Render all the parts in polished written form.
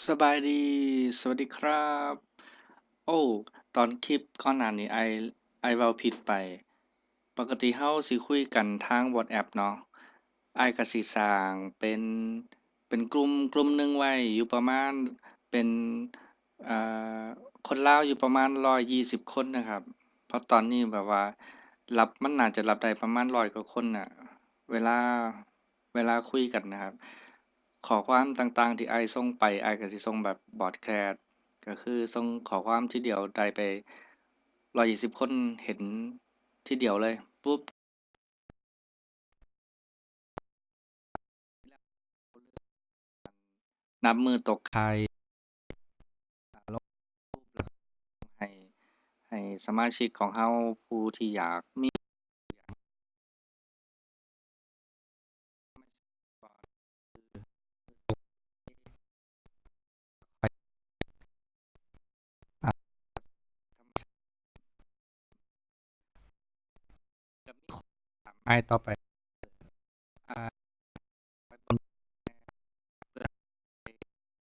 สบายดี สวัสดีครับ โอ้ตอนคลิปก่อนหน้านี้ไอเว้าผิดไป ปกติเราสิคุยกันทาง WhatsApp เนาะอ้ายก็สิสร้างเป็นกลุ่มหนึ่งไว้อยู่ประมาณเป็นอ่าคนลาวอยู่ประมาณ120คนนะครับ เพราะตอนนี้แบบว่ามันน่าจะรับได้ประมาณ100กว่าคนน่ะ เวลาคุยกันนะครับข้อความต่างๆที่อ้ายส่งไปอ้ายก็สิส่งแบบบรอดแคสต์ก็คือส่งข้อความทีเดียวได้ไป120คนเห็นทีเดียวเลยปุ๊บนับมือตกใครลงให้สมาชิกของเราผู้ที่อยากมีอ้ายต่อไปอ่า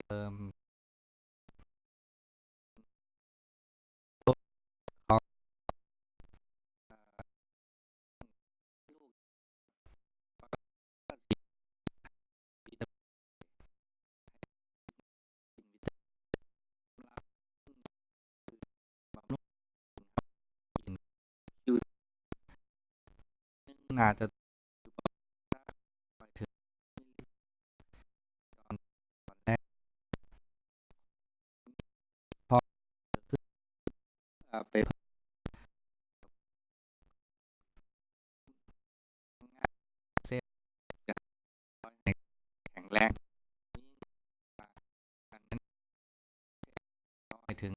เติมของอยู่น่าจะไปถึงตอนแรกพอไปเซตแข็งแรงไปถึง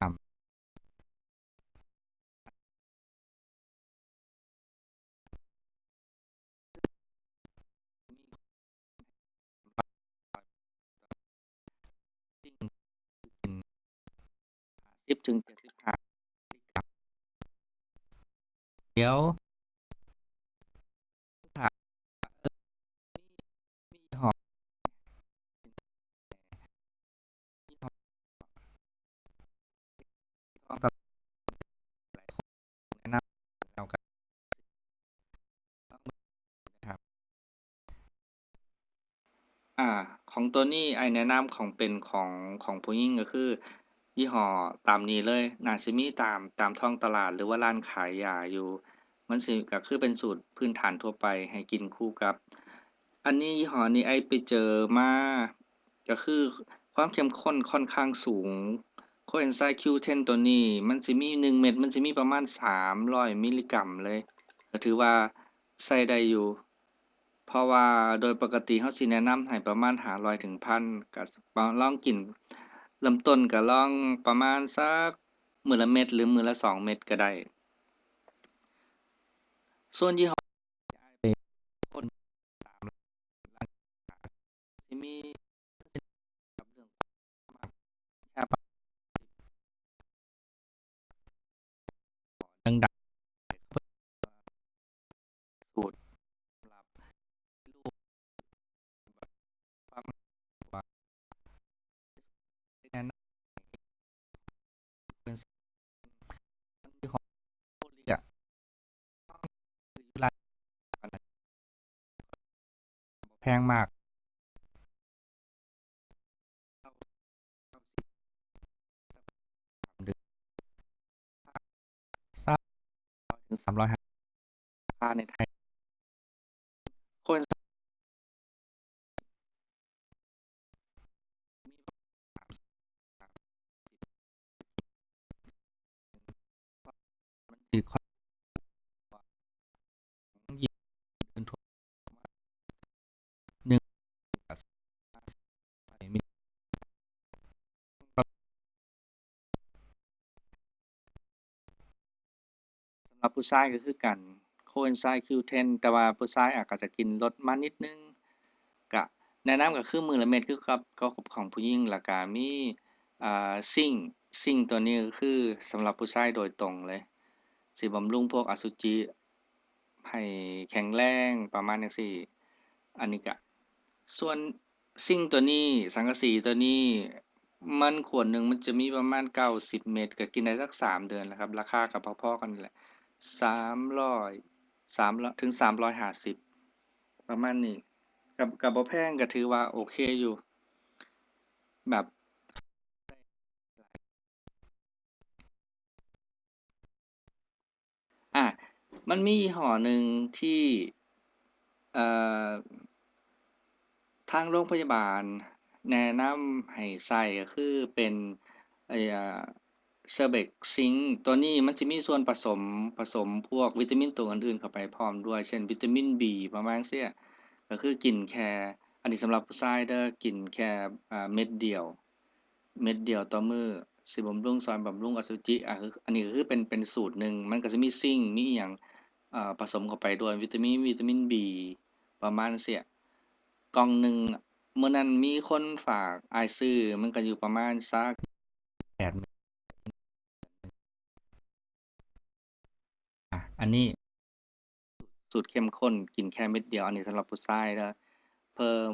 ต่ำจริง10ถึง75เดี๋ยวถามมีหอมีหอของตลาดแนะนำเรากันนะครับอ่าของตัวนี้ไอแนะนำของเป็นของผู้หญิงก็คือยี่ห้อตามนี้เลยน่าสิมีตามท้องตลาดหรือว่าร้านขายยาอยู่มันสิก็คือเป็นสูตรพื้นฐานทั่วไปให้กินคู่กับอันนี้ยี่ห้อนี้ไอไปเจอมาก็คือความเข้มข้นค่อนข้างสูง Coenzyme Q10 ตัวนี้มันสิมี1เม็ดมันสิมีประมาณ300มิลลิกรัมเลยก็ถือว่าใช้ได้อยู่ เพราะว่าโดยปกติเราสิแนะนำให้ประมาณ500ถึง1,000ก็ลองกินเริ่มต้นก็ลองประมาณสักมื้อละเม็ดหรือมื้อละ2เม็ดก็ได้ส่วนยี่ห้อคนตามร้านสิมีกับเรื่องแค่ดังๆสูตรสำหรับลูกความว่าแนะนำเป็นยี่ห้อโอลิกอะคืออยู่ร้านแพงมาก3เดือน300ถึง350ราคาในไทยคนมันสิค่อนข้างยิงเป็นทั่ว1ก็ใส่มิสำหรับผู้ชายก็คือกัน Coenzyme Q10 แต่ว่าผู้ชายอาจจะกินลดมานิดนึง ก็แนะนำก็คือมื้อละเม็ดคือกับของผู้หญิงแล้วก็มีซิงค์ตัวนี้ก็คือสำหรับผู้ชายโดยตรงเลย สิบำรุงพวกอสุจิให้แข็งแรงประมาณจังซี้อันนี้ก็ส่วนซิงค์ตัวนี้สังกะสีตัวนี้มันขวดหนึ่งมันจะมีประมาณ90เม็ดก็กินได้สัก3เดือนแหละครับราคาก็พอๆกันนี่แหละ300 300ถึง350ประมาณนี้ก็บ่แพงก็ถือว่าโอเคอยู่แบบอ่ะมันมียี่ห้อหนึ่งที่เอ่อ ทางโรงพยาบาลแนะนำให้ใช้ก็คือเป็นไอ้เชอร์เบกซิงค์ตัวนี้มันจะมีส่วนผสมพวกวิตามินตัวอื่นๆเข้าไปพร้อมด้วยเช่นวิตามิน B ประมาณเซี้ยก็คือกินแค่อันนี้สำหรับผู้ชายเด้อกินแค่เม็ดเดียวต่อมื้อสิบำรุงช่วยบำรุงอสุจิคืออันนี้ก็คือเป็นสูตรหนึ่งมันก็จะมีซิงค์มีอิหยังผสมเข้าไปด้วยวิตามิน B ประมาณเซี้ยกล่องหนึ่งมื้อนั้นมีคนฝากอ้ายซื้อมันก็อยู่ประมาณสัก8อันนี้สูตรเข้มข้นกินแค่เม็ดเดียวอันนี้สำหรับผู้ชายเด้อเพิ่ม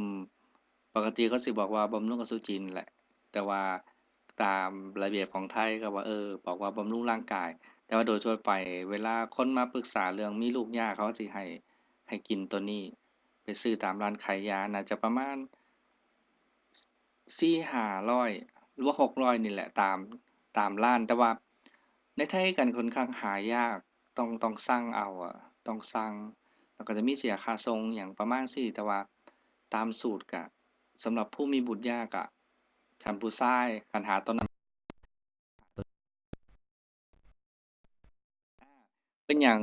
ปกติเขาสิบอกว่าบำรุงอสุจินั่นแหละแต่ว่าตามระเบียบของไทยก็ว่าบอกว่าบำรุงร่างกายแต่ว่าโดยทั่วไปเวลาคนมาปรึกษาเรื่องมีลูกยากเขาสิให้กินตัวนี้ไปซื้อตามร้านขายยาน่าจะประมาณ400-500หรือว่า600นี่แหละตามร้านแต่ว่าในไทยกันค่อนข้างหายากต้องสั่งเอาต้องสั่งแล้วก็จะมีเสียค่าส่งหยังประมาณซี้แต่ว่าตามสูตรก็สำหรับผู้มีบุตรยากคันผู้ชายคันหาตอนนั้นเป็นหยัง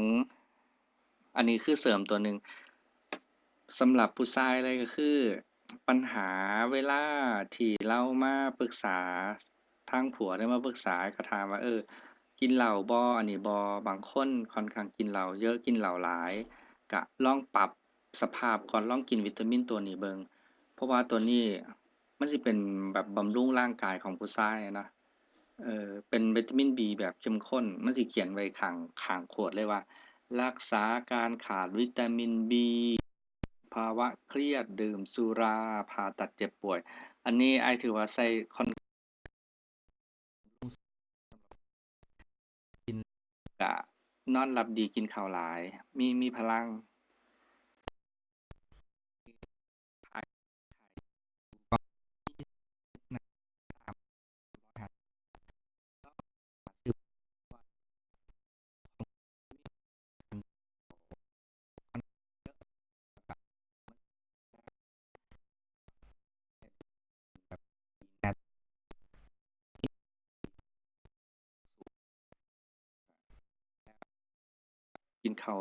อันนี้คือเสริมตัวหนึ่ง สำหรับผู้ชายเลยก็คือปัญหาเวลาที่เรามาปรึกษาทางผัวได้มาปรึกษาก็ถามว่ากินเหล้าบ่อันนี้บ่บางคนค่อนข้างกินเหล้าเยอะกินเหล้าหลายก็ลองปรับสภาพก่อนลองกินวิตามินตัวนี้เบิ่งเพราะว่าตัวนี้มันสิเป็นแบบบำรุงร่างกายของผู้ชายอะนะเป็นวิตามิน B แบบเข้มข้นมันสิเขียนไว้ข้างขวดเลยว่ารักษาการขาดวิตามิน B ภาวะเครียดดื่มสุราผ่าตัดเจ็บป่วยอันนี้ไอถือว่าใส่ค่อนกินกะนอนหลับดีกินข้าวหลายมีพลังกินข้าว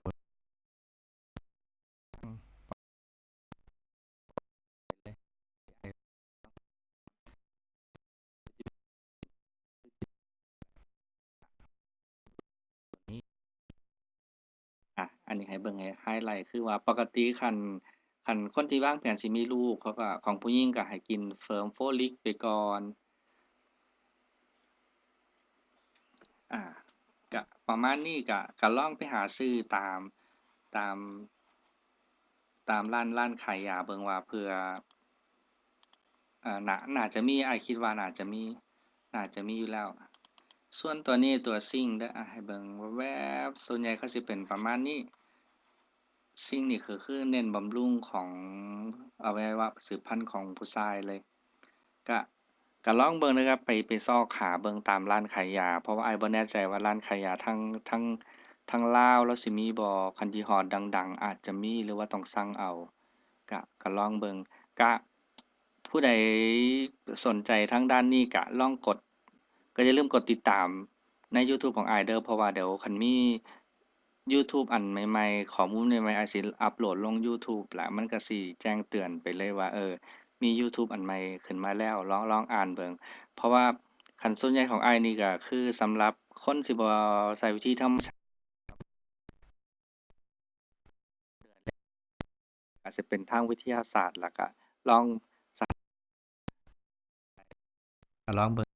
นี้อันนี้ให้เบิ่งให้ไฮไลต์คือว่าปกติคันคนที่วางแผนสิมีลูกเขาก็ของผู้หญิงก็ให้กินเฟิร์มโฟลิกไปก่อนอ่าก็ประมาณนี้ก็ลองไปหาซื้อตามร้านขายยาเบิ่งว่าเผื่อ น่าจะมีอ้ายคิดว่าน่าจะมีอยู่แล้วส่วนตัวนี้ตัวซิงค์เด้อให้เบิ่งแวบๆส่วนใหญ่เขาสิเป็นประมาณนี้ซิงค์นี่คือเน้นบำรุงของอวัยวะสืบพันธุ์ของผู้ชายเลยก็ก็ลองเบิ่งนะครับไปซอกหาเบิ่งตามร้านขายยาเพราะว่าอ้ายบ่แน่ใจว่าร้านขายยาทางลาวแล้วสิมีบ่คันยี่ห้อดังๆอาจจะมีหรือว่าต้องสั่งเอาก็ลองเบิ่งก็ ผู้ใดสนใจทางด้านนี้ก็ลองก็อย่าลืมกดติดตามใน YouTube ของอ้ายเด้อเพราะว่าเดี๋ยวคันมี YouTube อันใหม่ๆข้อมูลใหม่ๆอ้ายสิอัปโหลดลง YouTube แล้วมันก็สิแจ้งเตือนไปเลยว่ามี YouTube อันใหม่ขึ้นมาแล้วลองอ่านเบิ่งเพราะว่าคันส่วนใหญ่ของอ้ายนี่ก็คือสำหรับคนสิบ่ใช้วิธีธรรมชาติอาจจะเป็นทางวิทยาศาสตร์แล้วก็ลองลองเบิ่ง